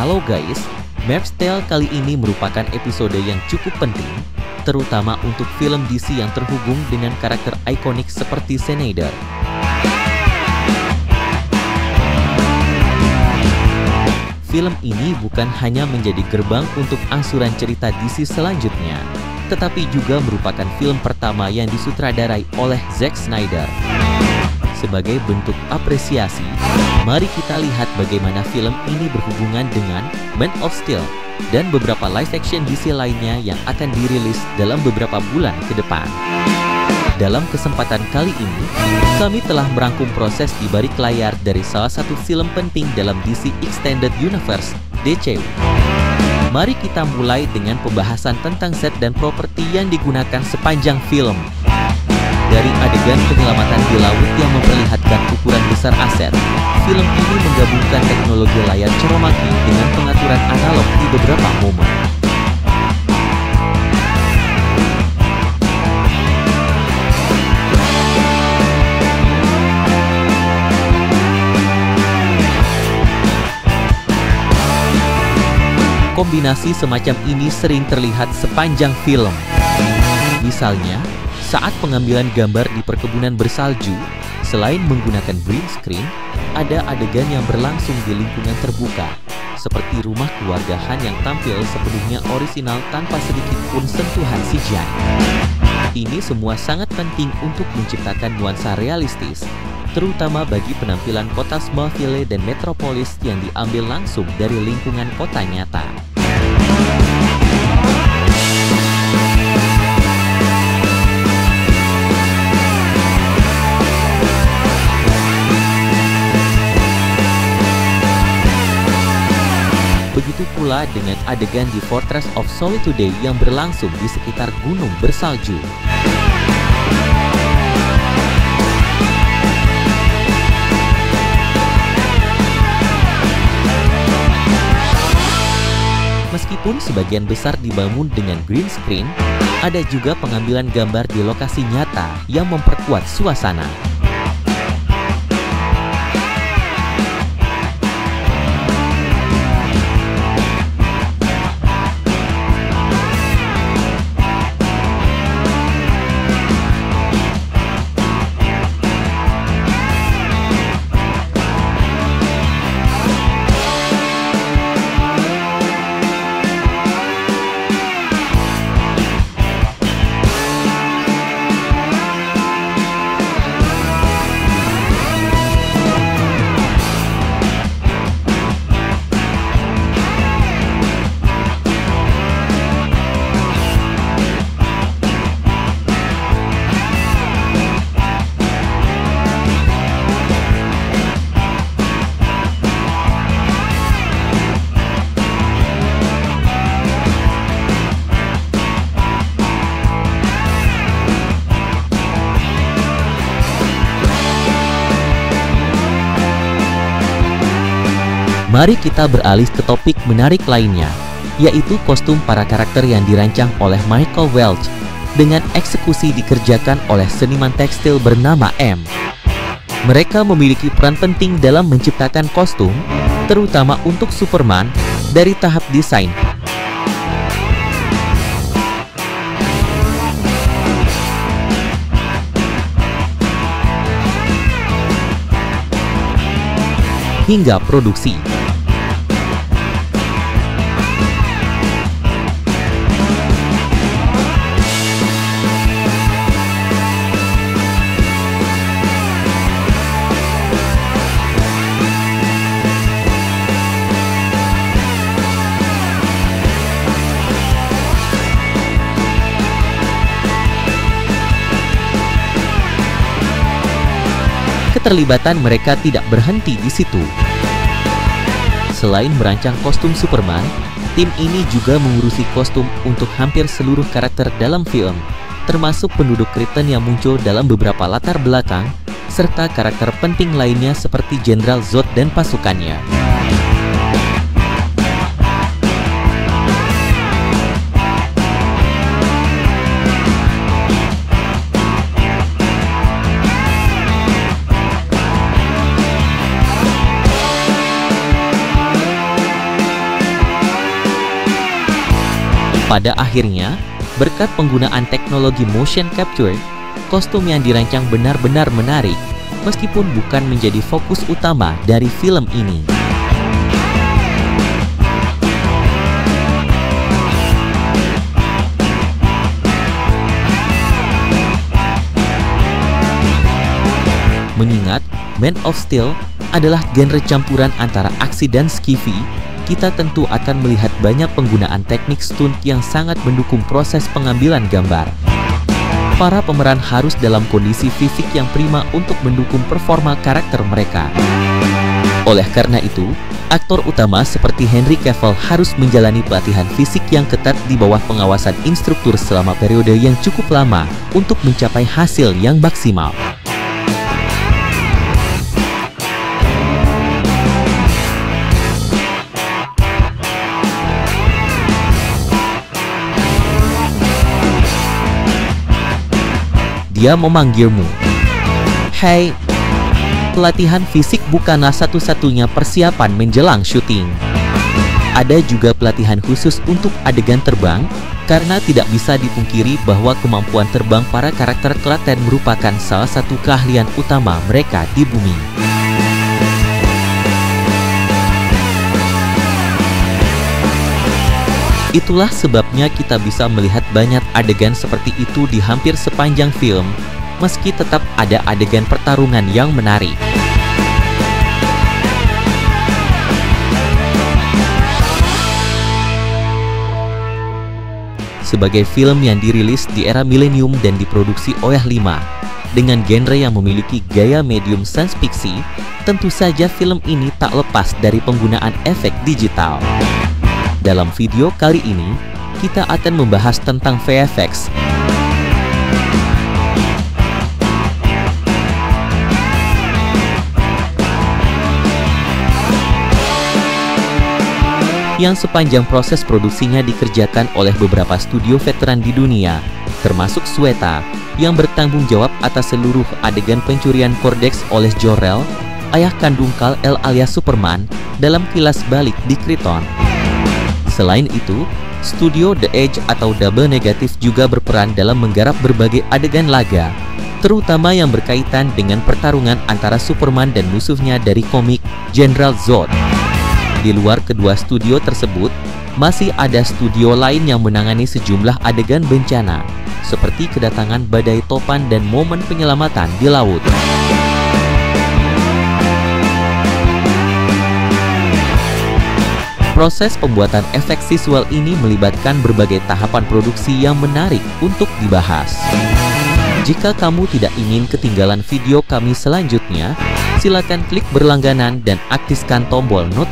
Halo guys, Mavs Tale kali ini merupakan episode yang cukup penting, terutama untuk film DC yang terhubung dengan karakter ikonik seperti Snyder. Film ini bukan hanya menjadi gerbang untuk angsuran cerita DC selanjutnya, tetapi juga merupakan film pertama yang disutradarai oleh Zack Snyder. Sebagai bentuk apresiasi, mari kita lihat bagaimana film ini berhubungan dengan Man of Steel dan beberapa live action DC lainnya yang akan dirilis dalam beberapa bulan ke depan. Dalam kesempatan kali ini, kami telah merangkum proses di balik layar dari salah satu film penting dalam DC Extended Universe, DCU. Mari kita mulai dengan pembahasan tentang set dan properti yang digunakan sepanjang film. Dari adegan penyelamatan di laut yang memperlihatkan ukuran besar aset, film ini menggabungkan teknologi layar ceromaki dengan pengaturan analog di beberapa momen. Kombinasi semacam ini sering terlihat sepanjang film. Misalnya, saat pengambilan gambar di perkebunan bersalju, selain menggunakan green screen, ada adegan yang berlangsung di lingkungan terbuka, seperti rumah keluarga Han yang tampil sepenuhnya orisinal tanpa sedikit pun sentuhan CGI. Ini semua sangat penting untuk menciptakan nuansa realistis, terutama bagi penampilan kota Smallville dan Metropolis yang diambil langsung dari lingkungan kota nyata. Begitu pula dengan adegan di Fortress of Solitude yang berlangsung di sekitar gunung bersalju. Meskipun sebagian besar dibangun dengan green screen, ada juga pengambilan gambar di lokasi nyata yang memperkuat suasana. Mari kita beralih ke topik menarik lainnya, yaitu kostum para karakter yang dirancang oleh Michael Welch dengan eksekusi dikerjakan oleh seniman tekstil bernama M. Mereka memiliki peran penting dalam menciptakan kostum, terutama untuk Superman, dari tahap desain, hingga produksi. Keterlibatan mereka tidak berhenti di situ. Selain merancang kostum Superman, tim ini juga mengurusi kostum untuk hampir seluruh karakter dalam film, termasuk penduduk Krypton yang muncul dalam beberapa latar belakang, serta karakter penting lainnya seperti Jenderal Zod dan pasukannya. Pada akhirnya, berkat penggunaan teknologi motion capture, kostum yang dirancang benar-benar menarik, meskipun bukan menjadi fokus utama dari film ini. Mengingat Man of Steel adalah genre campuran antara aksi dan sci-fi, kita tentu akan melihat banyak penggunaan teknik stunt yang sangat mendukung proses pengambilan gambar. Para pemeran harus dalam kondisi fisik yang prima untuk mendukung performa karakter mereka. Oleh karena itu, aktor utama seperti Henry Cavill harus menjalani pelatihan fisik yang ketat di bawah pengawasan instruktur selama periode yang cukup lama untuk mencapai hasil yang maksimal. Dia memanggilmu. Hei, pelatihan fisik bukanlah satu-satunya persiapan menjelang syuting. Ada juga pelatihan khusus untuk adegan terbang, karena tidak bisa dipungkiri bahwa kemampuan terbang para karakter telaten merupakan salah satu keahlian utama mereka di bumi. Itulah sebabnya kita bisa melihat banyak adegan seperti itu di hampir sepanjang film, meski tetap ada adegan pertarungan yang menarik. Sebagai film yang dirilis di era milenium dan diproduksi oleh 5, dengan genre yang memiliki gaya medium science fiction, tentu saja film ini tak lepas dari penggunaan efek digital. Dalam video kali ini, kita akan membahas tentang VFX. Yang sepanjang proses produksinya dikerjakan oleh beberapa studio veteran di dunia, termasuk Sweta, yang bertanggung jawab atas seluruh adegan pencurian Cortex oleh Jor-El, ayah kandung Kal-El alias Superman, dalam Kilas Balik di Krypton. Selain itu, studio The Edge atau Double Negative juga berperan dalam menggarap berbagai adegan laga, terutama yang berkaitan dengan pertarungan antara Superman dan musuhnya dari komik General Zod. Di luar kedua studio tersebut, masih ada studio lain yang menangani sejumlah adegan bencana, seperti kedatangan badai topan dan momen penyelamatan di laut. Proses pembuatan efek visual ini melibatkan berbagai tahapan produksi yang menarik untuk dibahas. Jika kamu tidak ingin ketinggalan video kami selanjutnya, silakan klik berlangganan dan aktifkan tombol notifikasi.